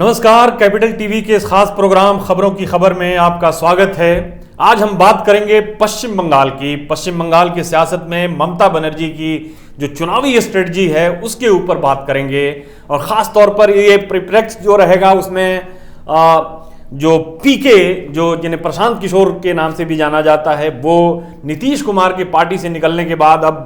नमस्कार, capital TV के इस खास प्रोग्राम खबरों की खबर में आपका स्वागत है। आज हम बात करेंगे पश्चिम बंगाल की। पश्चिम बंगाल की सियासत में ममता बनर्जी की जो चुनावी स्ट्रेटजी है उसके ऊपर बात करेंगे और ख़ास तौर पर ये परिप्रेक्ष्य जो रहेगा उसमें जो पीके जो जिन्हें प्रशांत किशोर के नाम से भी जाना जाता है वो नीतीश कुमार की पार्टी से निकलने के बाद अब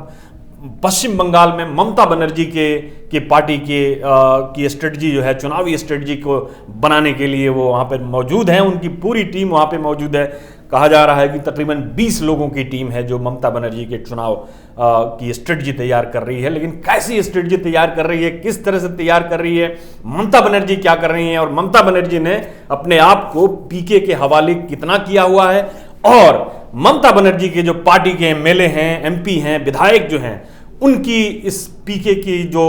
पश्चिम बंगाल में ममता बनर्जी के पार्टी की स्ट्रेटजी जो है, चुनावी स्ट्रेटजी को बनाने के लिए वो वहाँ पर मौजूद हैं। उनकी पूरी टीम वहाँ पे मौजूद है। कहा जा रहा है कि तकरीबन 20 लोगों की टीम है जो ममता बनर्जी के चुनाव की स्ट्रेटजी तैयार कर रही है। लेकिन कैसी स्ट्रेटजी तैयार कर रही है, किस तरह से तैयार कर रही है, ममता बनर्जी क्या कर रही है और ममता बनर्जी ने अपने आप को पीके के हवाले कितना किया हुआ है और ममता बनर्जी के जो पार्टी के एमएलए हैं, एमपी हैं, विधायक जो हैं, उनकी इस पीके की जो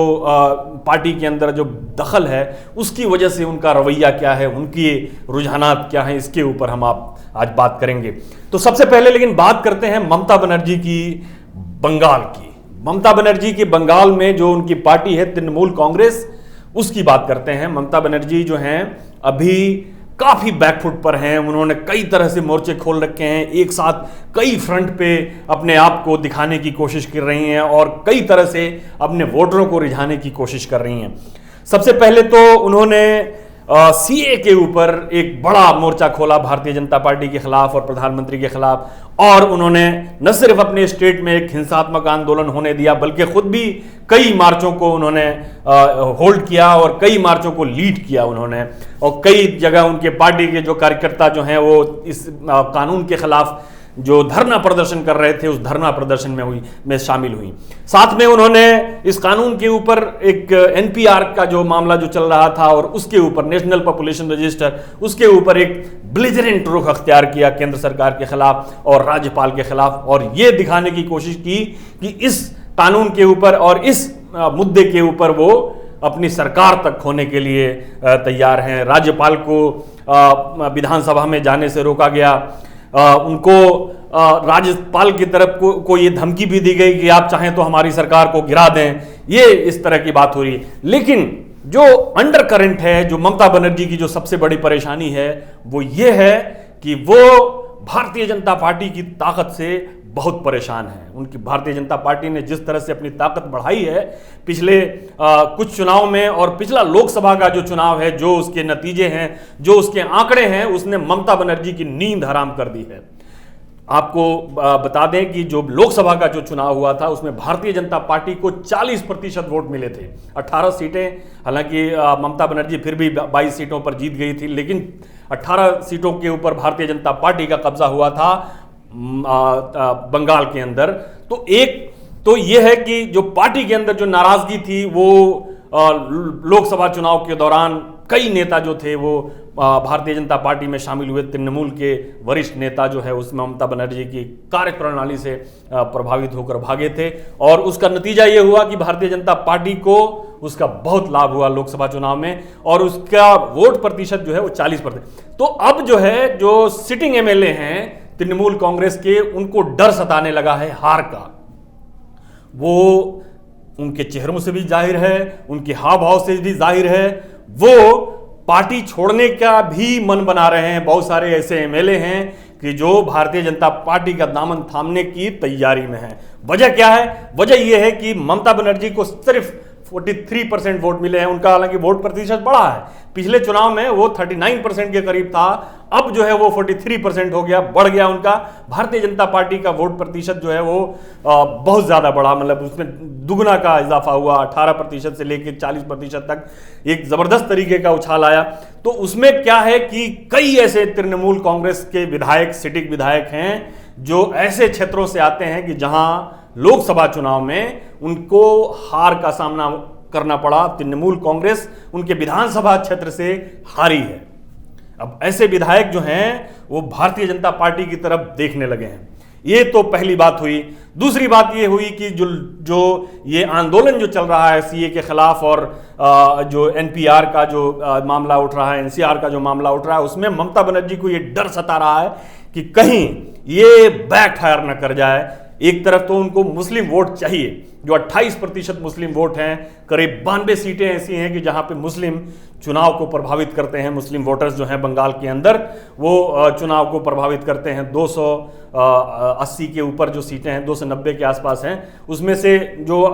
पार्टी के अंदर जो दखल है उसकी वजह से उनका रवैया क्या है, उनकी रुझानात क्या हैं, इसके ऊपर हम आज बात करेंगे। तो सबसे पहले लेकिन बात करते हैं ममता बनर्जी की बंगाल की। ममता बनर्जी की बंगाल में जो उनकी पार्टी है तृणमूल कांग्रेस, उसकी बात करते हैं। ममता बनर्जी जो हैं अभी काफ़ी बैकफुट पर हैं। उन्होंने कई तरह से मोर्चे खोल रखे हैं, एक साथ कई फ्रंट पे अपने आप को दिखाने की कोशिश कर रही हैं और कई तरह से अपने वोटरों को रिझाने की कोशिश कर रही हैं। सबसे पहले तो उन्होंने सीए के ऊपर एक बड़ा मोर्चा खोला भारतीय जनता पार्टी के खिलाफ और प्रधानमंत्री के खिलाफ, और उन्होंने न सिर्फ अपने स्टेट में एक हिंसात्मक आंदोलन होने दिया बल्कि खुद भी कई मार्चों को उन्होंने होल्ड किया और कई मार्चों को लीड किया उन्होंने, और कई जगह उनके पार्टी के जो कार्यकर्ता जो हैं वो इस कानून के खिलाफ जो धरना प्रदर्शन कर रहे थे उस धरना प्रदर्शन में शामिल हुई। साथ में उन्होंने इस कानून के ऊपर एक एनपीआर का जो मामला जो चल रहा था और उसके ऊपर नेशनल पॉपुलेशन रजिस्टर, उसके ऊपर एक ब्लिजरेंट रुख अख्तियार किया केंद्र सरकार के खिलाफ और राज्यपाल के खिलाफ, और ये दिखाने की कोशिश की कि इस कानून के ऊपर और इस मुद्दे के ऊपर वो अपनी सरकार तक खोने के लिए तैयार हैं। राज्यपाल को विधानसभा में जाने से रोका गया, उनको राज्यपाल की तरफ को ये धमकी भी दी गई कि आप चाहें तो हमारी सरकार को गिरा दें। ये इस तरह की बात हो रही है। लेकिन जो अंडर करंट है, जो ममता बनर्जी की जो सबसे बड़ी परेशानी है वो ये है कि वो भारतीय जनता पार्टी की ताकत से बहुत परेशान है। उनकी भारतीय जनता पार्टी ने जिस तरह से अपनी ताकत बढ़ाई है पिछले कुछ चुनाव में, और पिछला लोकसभा का जो चुनाव है, जो उसके नतीजे हैं, जो उसके आंकड़े हैं, उसने ममता बनर्जी की नींद हराम कर दी है। आपको बता दें कि जो लोकसभा का जो चुनाव हुआ था उसमें भारतीय जनता पार्टी को 40% वोट मिले थे, 18 सीटें। हालांकि ममता बनर्जी फिर भी 22 सीटों पर जीत गई थी, लेकिन 18 सीटों के ऊपर भारतीय जनता पार्टी का कब्जा हुआ था बंगाल के अंदर। तो एक तो यह है कि जो पार्टी के अंदर जो नाराजगी थी वो लोकसभा चुनाव के दौरान कई नेता जो थे वो भारतीय जनता पार्टी में शामिल हुए। तृणमूल के वरिष्ठ नेता जो है उसमें ममता बनर्जी की कार्यप्रणाली से प्रभावित होकर भागे थे, और उसका नतीजा ये हुआ कि भारतीय जनता पार्टी को उसका बहुत लाभ हुआ लोकसभा चुनाव में, और उसका वोट प्रतिशत जो है वो 40%। तो अब जो है जो सिटिंग एमएलए हैं तृणमूल कांग्रेस के, उनको डर सताने लगा है हार का। वो उनके चेहरों से भी जाहिर है, उनके हाव भाव से भी जाहिर है, वो पार्टी छोड़ने का भी मन बना रहे हैं। बहुत सारे ऐसे एमएलए हैं कि जो भारतीय जनता पार्टी का दामन थामने की तैयारी में है। वजह क्या है? वजह यह है कि ममता बनर्जी को सिर्फ 43% वोट मिले हैं। उनका हालांकि वोट प्रतिशत बढ़ा है, पिछले चुनाव में वो 39% के करीब था, अब जो है वो 43% हो गया, बढ़ गया उनका। भारतीय जनता पार्टी का वोट प्रतिशत जो है वो बहुत ज़्यादा बढ़ा, मतलब उसमें दुगना का इजाफा हुआ, 18% से लेकर 40% तक एक ज़बरदस्त तरीके का उछाल आया। तो उसमें क्या है कि कई ऐसे तृणमूल कांग्रेस के विधायक, सिटिंग विधायक हैं जो ऐसे क्षेत्रों से आते हैं कि जहां लोकसभा चुनाव में उनको हार का सामना करना पड़ा। तृणमूल कांग्रेस उनके विधानसभा क्षेत्र से हारी है। अब ऐसे विधायक जो हैं वो भारतीय जनता पार्टी की तरफ देखने लगे हैं। ये तो पहली बात हुई। दूसरी बात ये हुई कि जो ये आंदोलन जो चल रहा है सीए के खिलाफ और जो एनपीआर का जो मामला उठ रहा है, एनसीआर का जो मामला उठ रहा है, उसमें ममता बनर्जी को ये डर सता रहा है कि कहीं ये बैकफायर न कर जाए। एक तरफ तो उनको मुस्लिम वोट चाहिए, जो 28% मुस्लिम वोट हैं, करीब 92 सीटें ऐसी हैं कि जहां पे मुस्लिम चुनाव को प्रभावित करते हैं। मुस्लिम वोटर्स जो हैं बंगाल के अंदर वो चुनाव को प्रभावित करते हैं। 280 के ऊपर जो सीटें हैं, 290 के आसपास हैं, उसमें से जो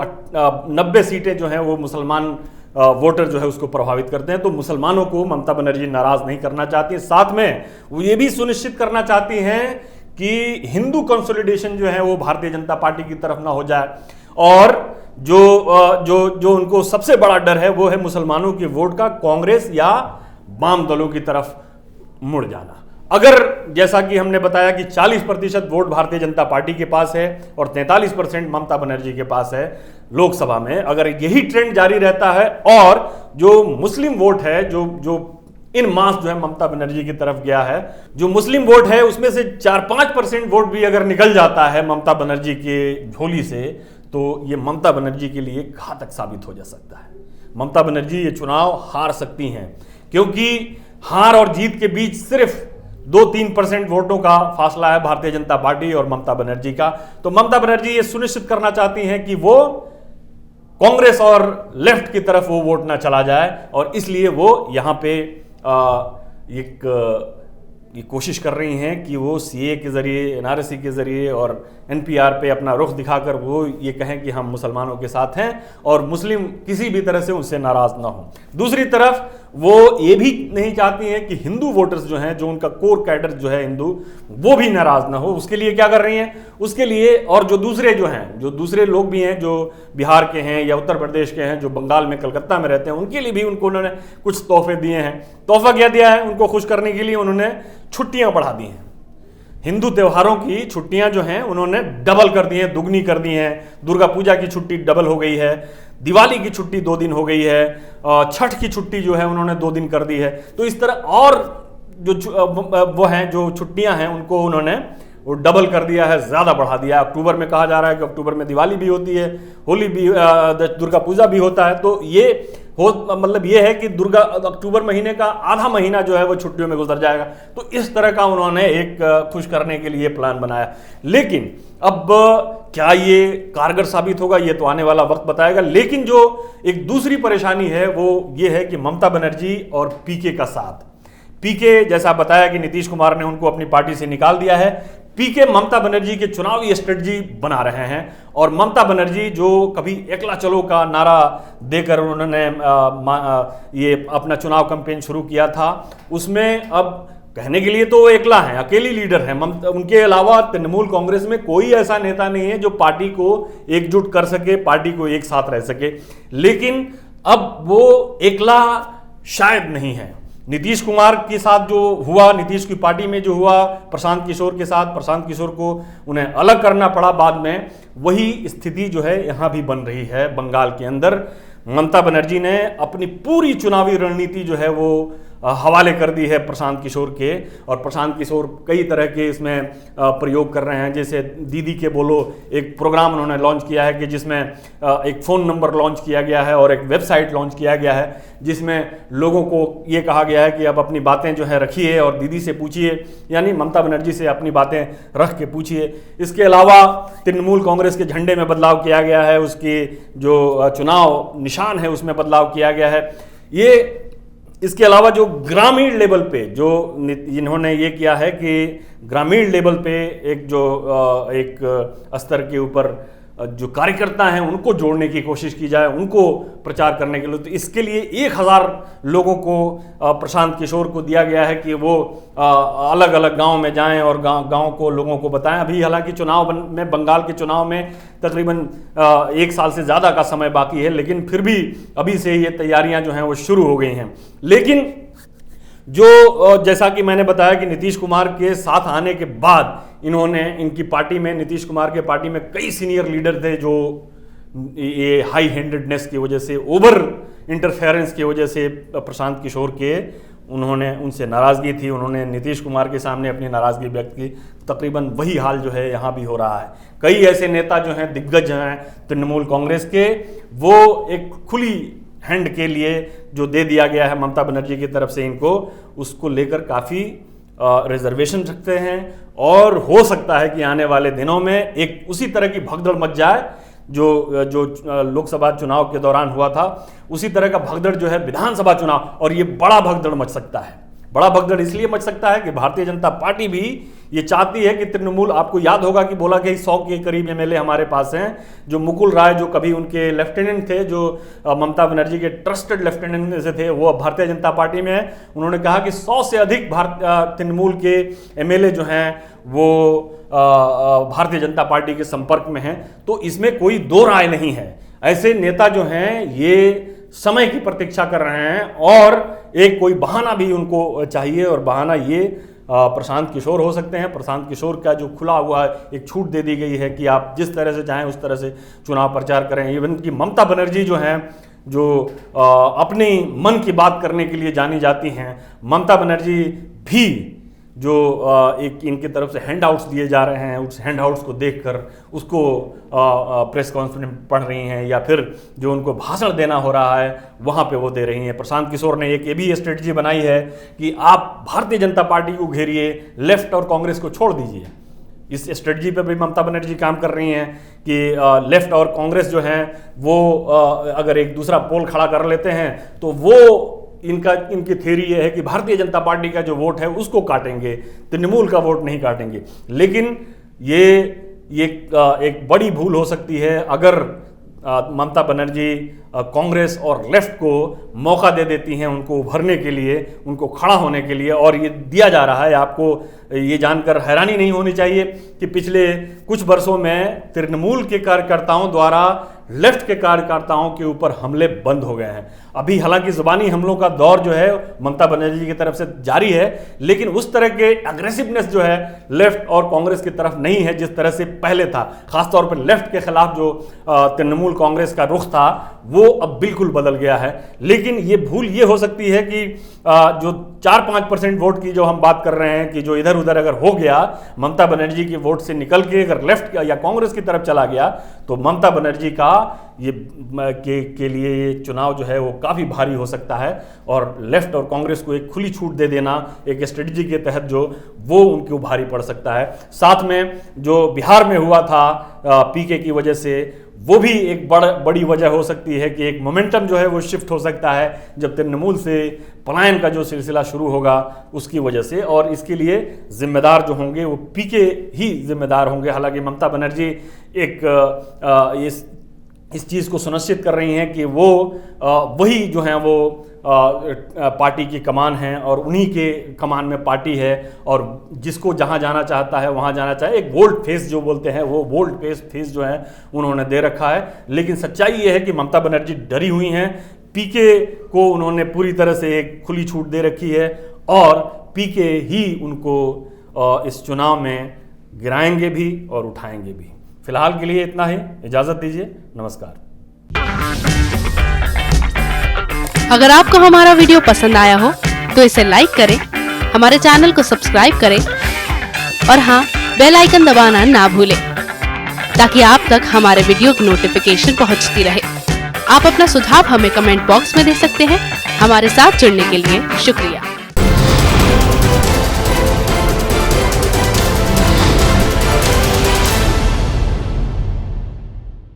90 सीटें जो हैं वो मुसलमान वोटर जो है उसको प्रभावित करते हैं। तो मुसलमानों को ममता बनर्जी नाराज नहीं करना चाहती हैं। साथ में वो ये भी सुनिश्चित करना चाहती हैं कि हिंदू कंसोलिडेशन जो है वो भारतीय जनता पार्टी की तरफ ना हो जाए, और जो उनको सबसे बड़ा डर है वो है मुसलमानों के वोट का कांग्रेस या वाम दलों की तरफ मुड़ जाना। अगर जैसा कि हमने बताया कि 40% वोट भारतीय जनता पार्टी के पास है और 43% ममता बनर्जी के पास है लोकसभा में, अगर यही ट्रेंड जारी रहता है और जो मुस्लिम वोट है जो इन मास जो है ममता बनर्जी की तरफ गया है, जो मुस्लिम वोट है उसमें से 4-5% वोट भी अगर निकल जाता है ममता बनर्जी के झोली से, तो ये ममता बनर्जी के लिए घातक साबित हो जा सकता है। ममता बनर्जी ये चुनाव हार सकती हैं, क्योंकि हार और जीत के बीच सिर्फ 2-3% वोटों का फासला है भारतीय जनता पार्टी और ममता बनर्जी का। तो ममता बनर्जी ये सुनिश्चित करना चाहती हैं कि वो कांग्रेस और लेफ्ट की तरफ वो वोट ना चला जाए, और इसलिए वो यहां पे ये कोशिश कर रही हैं कि वो सीए के जरिए, एनआरसी के जरिए और एनपीआर पे अपना रुख दिखाकर वो ये कहें कि हम मुसलमानों के साथ हैं और मुस्लिम किसी भी तरह से उनसे नाराज ना हो। दूसरी तरफ वो ये भी नहीं चाहती हैं कि हिंदू वोटर्स जो हैं, जो उनका कोर कैडर जो है हिंदू, वो भी नाराज ना हो। उसके लिए क्या कर रही हैं? उसके लिए, और जो दूसरे लोग भी हैं जो बिहार के हैं या उत्तर प्रदेश के हैं, जो बंगाल में कलकत्ता में रहते हैं, उनके लिए भी उन्होंने कुछ तोहफे दिए हैं। तोहफा क्या दिया है? उनको खुश करने के लिए उन्होंने छुट्टियां बढ़ा दी हैं। हिंदू त्योहारों की छुट्टियां जो हैं उन्होंने डबल कर दी हैं, दुगनी कर दी हैं। दुर्गा पूजा की छुट्टी डबल हो गई है, दिवाली की छुट्टी 2 दिन हो गई है, छठ की छुट्टी जो है उन्होंने 2 दिन कर दी है। तो इस तरह और जो छुट्टियां हैं उनको उन्होंने वो डबल कर दिया है, ज़्यादा बढ़ा दिया है। अक्टूबर में कहा जा रहा है कि अक्टूबर में दिवाली भी होती है, होली भी, दुर्गा पूजा भी होता है। तो मतलब ये है कि अक्टूबर महीने का आधा महीना जो है वो छुट्टियों में गुजर जाएगा। तो इस तरह का उन्होंने एक खुश करने के लिए प्लान बनाया। लेकिन अब क्या ये कारगर साबित होगा, ये तो आने वाला वक्त बताएगा। लेकिन जो एक दूसरी परेशानी है वो ये है कि ममता बनर्जी और पीके का साथ, पीके जैसा बताया कि नीतीश कुमार ने उनको अपनी पार्टी से निकाल दिया है। पीके ममता बनर्जी के चुनावी स्ट्रेटजी बना रहे हैं, और ममता बनर्जी जो कभी एकला चलो का नारा देकर उन्होंने ये अपना चुनाव कैंपेन शुरू किया था, उसमें अब कहने के लिए तो वो एकला हैं, अकेली लीडर हैं। उनके अलावा तृणमूल कांग्रेस में कोई ऐसा नेता नहीं है जो पार्टी को एकजुट कर सके, पार्टी को एक साथ रह सके। लेकिन अब वो एकला शायद नहीं है। नीतीश कुमार के साथ जो हुआ, नीतीश की पार्टी में जो हुआ प्रशांत किशोर के साथ, प्रशांत किशोर को उन्हें अलग करना पड़ा बाद में, वही स्थिति जो है यहां भी बन रही है बंगाल के अंदर। ममता बनर्जी ने अपनी पूरी चुनावी रणनीति जो है वो हवाले कर दी है प्रशांत किशोर के, और प्रशांत किशोर कई तरह के इसमें प्रयोग कर रहे हैं। जैसे दीदी के बोलो एक प्रोग्राम उन्होंने लॉन्च किया है कि जिसमें एक फ़ोन नंबर लॉन्च किया गया है और एक वेबसाइट लॉन्च किया गया है, जिसमें लोगों को ये कहा गया है कि अब अपनी बातें जो है रखिए और दीदी से पूछिए, यानी ममता बनर्जी से अपनी बातें रख के पूछिए। इसके अलावा तृणमूल कांग्रेस के झंडे में बदलाव किया गया है, उसकी जो चुनाव निशान है उसमें बदलाव किया गया है। इसके अलावा जो ग्रामीण लेवल पे जो इन्होंने ये किया है कि ग्रामीण लेवल पे एक स्तर के ऊपर जो कार्यकर्ता हैं उनको जोड़ने की कोशिश की जाए, उनको प्रचार करने के लिए। तो इसके लिए 1000 लोगों को प्रशांत किशोर को दिया गया है कि वो अलग अलग गांव में जाएं और गांव को लोगों को बताएं। अभी हालांकि बंगाल के चुनाव में तकरीबन 1 साल से ज़्यादा का समय बाकी है, लेकिन फिर भी अभी से ये तैयारियां जो हैं वो शुरू हो गई हैं। लेकिन जो जैसा कि मैंने बताया कि नीतीश कुमार के साथ आने के बाद इनकी पार्टी में, नीतीश कुमार के पार्टी में कई सीनियर लीडर थे जो ये हाई हैंडेडनेस की वजह से, ओवर इंटरफेरेंस की वजह से प्रशांत किशोर के उनसे नाराज़गी थी, उन्होंने नीतीश कुमार के सामने अपनी नाराज़गी व्यक्त की। तकरीबन वही हाल जो है यहाँ भी हो रहा है। कई ऐसे नेता जो हैं, दिग्गज हैं तृणमूल कांग्रेस के, वो एक खुली हैंड के लिए जो दे दिया गया है ममता बनर्जी की तरफ से इनको, उसको लेकर काफ़ी रिजर्वेशन रखते हैं और हो सकता है कि आने वाले दिनों में एक उसी तरह की भगदड़ मच जाए जो लोकसभा चुनाव के दौरान हुआ था, उसी तरह का भगदड़ जो है विधानसभा चुनाव, और ये बड़ा भगदड़ मच सकता है। बड़ा भगदड़ इसलिए मच सकता है कि भारतीय जनता पार्टी भी ये चाहती है कि तृणमूल, आपको याद होगा कि बोला कि 100 के करीब एमएलए हमारे पास हैं, जो मुकुल राय जो कभी उनके लेफ्टिनेंट थे, जो ममता बनर्जी के ट्रस्टेड लेफ्टिनेंट में से थे, वो अब भारतीय जनता पार्टी में है। उन्होंने कहा कि 100 से अधिक तृणमूल के एमएलए जो हैं वो भारतीय जनता पार्टी के संपर्क में हैं। तो इसमें कोई दो राय नहीं है। ऐसे नेता जो हैं ये समय की प्रतीक्षा कर रहे हैं और एक कोई बहाना भी उनको चाहिए, और बहाना ये प्रशांत किशोर हो सकते हैं। प्रशांत किशोर का जो खुला हुआ एक छूट दे दी गई है कि आप जिस तरह से चाहें उस तरह से चुनाव प्रचार करें। इवन कि ममता बनर्जी जो हैं, जो अपनी मन की बात करने के लिए जानी जाती हैं, ममता बनर्जी भी जो एक इनकी तरफ से हैंड आउट्स दिए जा रहे हैं, उस हैंड आउट्स को देखकर उसको प्रेस कॉन्फ्रेंस पढ़ रही हैं, या फिर जो उनको भाषण देना हो रहा है वहाँ पे वो दे रही हैं। प्रशांत किशोर ने एक ये भी स्ट्रेटजी बनाई है कि आप भारतीय जनता पार्टी को घेरिए, लेफ्ट और कांग्रेस को छोड़ दीजिए। इस स्ट्रेटजी पे भी ममता बनर्जी काम कर रही हैं कि लेफ्ट और कांग्रेस जो हैं वो अगर एक दूसरा पोल खड़ा कर लेते हैं तो वो इनकी थ्योरी ये है कि भारतीय जनता पार्टी का जो वोट है उसको काटेंगे, तृणमूल का वोट नहीं काटेंगे। लेकिन ये एक बड़ी भूल हो सकती है अगर ममता बनर्जी कांग्रेस और लेफ्ट को मौका दे देती हैं उनको उभरने के लिए, उनको खड़ा होने के लिए। और ये दिया जा रहा है। आपको ये जानकर हैरानी नहीं होनी चाहिए कि पिछले कुछ वर्षों में तृणमूल के कार्यकर्ताओं द्वारा लेफ्ट के कार्यकर्ताओं के ऊपर हमले बंद हो गए हैं। अभी हालांकि जुबानी हमलों का दौर जो है ममता बनर्जी की तरफ से जारी है, लेकिन उस तरह के अग्रेसिवनेस जो है लेफ्ट और कांग्रेस की तरफ नहीं है जिस तरह से पहले था। खासतौर पर लेफ्ट के खिलाफ जो तृणमूल कांग्रेस का रुख था वो अब बिल्कुल बदल गया है। लेकिन ये भूल ये हो सकती है कि जो 4-5% वोट की जो हम बात कर रहे हैं कि जो इधर उधर अगर हो गया, ममता बनर्जी की वोट से निकल के अगर लेफ्ट या कांग्रेस की तरफ चला गया तो ममता बनर्जी का ये के लिए ये चुनाव जो है वो काफ़ी भारी हो सकता है। और लेफ्ट और कांग्रेस को एक खुली छूट दे देना एक स्ट्रेटजी के तहत जो वो उनके भारी पड़ सकता है। साथ में जो बिहार में हुआ था पीके की वजह से, वो भी एक बड़ी वजह हो सकती है कि एक मोमेंटम जो है वो शिफ्ट हो सकता है जब तृणमूल से पलायन का जो सिलसिला शुरू होगा उसकी वजह से। और इसके लिए जिम्मेदार जो होंगे वो पीके ही जिम्मेदार होंगे। हालांकि ममता बनर्जी एक इस चीज़ को सुनिश्चित कर रही हैं कि वो वही जो हैं वो पार्टी की कमान है और उन्हीं के कमान में पार्टी है, और जिसको जहां जाना चाहता है वहां जाना चाहे। एक बोल्ड फेस जो बोलते हैं वो बोल्ड फेस जो है उन्होंने दे रखा है। लेकिन सच्चाई ये है कि ममता बनर्जी डरी हुई हैं। पीके को उन्होंने पूरी तरह से एक खुली छूट दे रखी है और पीके ही उनको इस चुनाव में गिराएंगे भी और उठाएंगे भी। फिलहाल के लिए इतना ही, इजाजत दीजिए, नमस्कार। अगर आपको हमारा वीडियो पसंद आया हो तो इसे लाइक करें, हमारे चैनल को सब्सक्राइब करें और हाँ, बेल आइकन दबाना ना भूलें ताकि आप तक हमारे वीडियो की नोटिफिकेशन पहुंचती रहे। आप अपना सुझाव हमें कमेंट बॉक्स में दे सकते हैं। हमारे साथ जुड़ने के लिए शुक्रिया।